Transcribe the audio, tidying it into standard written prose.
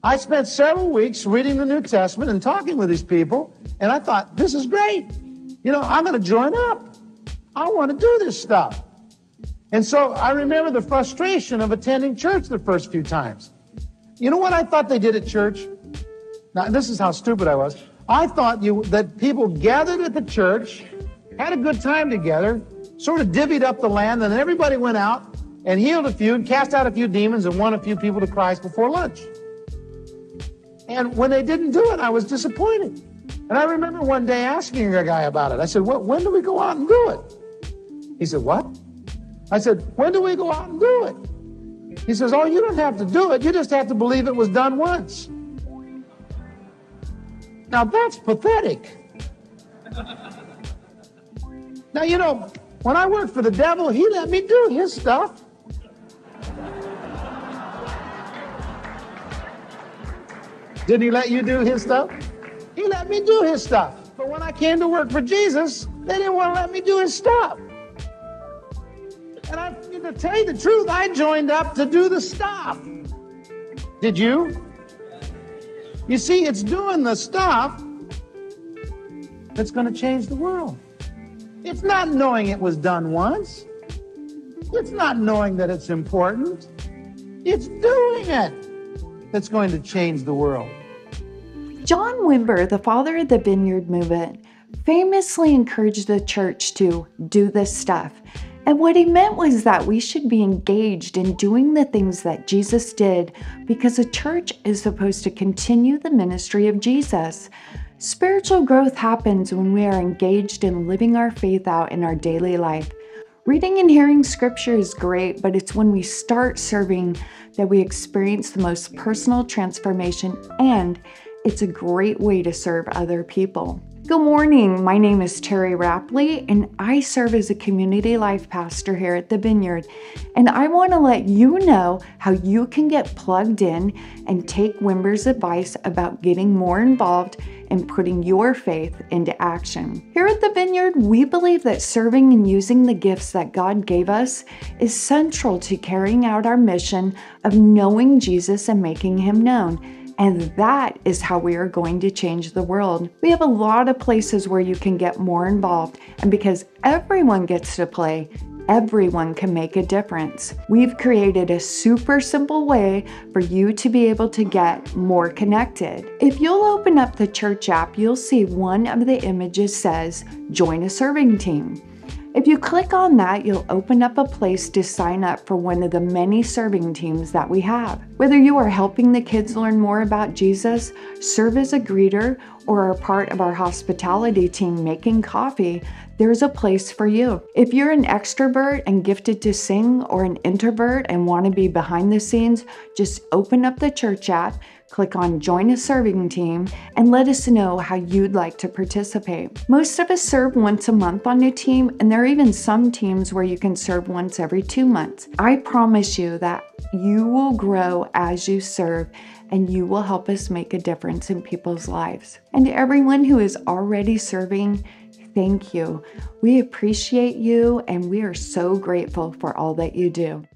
I spent several weeks reading the New Testament and talking with these people, and I thought, this is great. I'm going to join up. I want to do this stuff. And so I remember the frustration of attending church the first few times. You know what I thought they did at church? Now, this is how stupid I was. I thought that people gathered at the church, had a good time together, sort of divvied up the land, and then everybody went out and healed a few and cast out a few demons and won a few people to Christ before lunch. And when they didn't do it, I was disappointed. And I remember one day asking a guy about it. I said, when do we go out and do it? He said, what? I said, when do we go out and do it? He says, oh, you don't have to do it. You just have to believe it was done once. Now, that's pathetic. Now, when I worked for the devil, he let me do his stuff. Didn't he let you do his stuff? He let me do his stuff. But when I came to work for Jesus, they didn't want to let me do his stuff. And to tell you the truth, I joined up to do the stuff. Did you? You see, it's doing the stuff that's going to change the world. It's not knowing it was done once. It's not knowing that it's important. It's doing it that's going to change the world. John Wimber, the father of the Vineyard movement, famously encouraged the church to do this stuff. And what he meant was that we should be engaged in doing the things that Jesus did because a church is supposed to continue the ministry of Jesus. Spiritual growth happens when we are engaged in living our faith out in our daily life. Reading and hearing scripture is great, but it's when we start serving that we experience the most personal transformation, and it's a great way to serve other people. Good morning, my name is Terry Rapley, and I serve as a community life pastor here at the Vineyard. And I want to let you know how you can get plugged in and take Wimber's advice about getting more involved and putting your faith into action. Here at the Vineyard, we believe that serving and using the gifts that God gave us is central to carrying out our mission of knowing Jesus and making Him known. And that is how we are going to change the world. We have a lot of places where you can get more involved. And because everyone gets to play, everyone can make a difference. We've created a super simple way for you to be able to get more connected. If you'll open up the church app, you'll see one of the images says, join a serving team. If you click on that, you'll open up a place to sign up for one of the many serving teams that we have. Whether you are helping the kids learn more about Jesus, serve as a greeter, or are part of our hospitality team making coffee, there's a place for you. If you're an extrovert and gifted to sing, or an introvert and want to be behind the scenes, just open up the church app, click on Join a Serving Team, and let us know how you'd like to participate. Most of us serve once a month on a team, and there are even some teams where you can serve once every 2 months. I promise you that you will grow as you serve, and you will help us make a difference in people's lives. And to everyone who is already serving, thank you. We appreciate you, and we are so grateful for all that you do.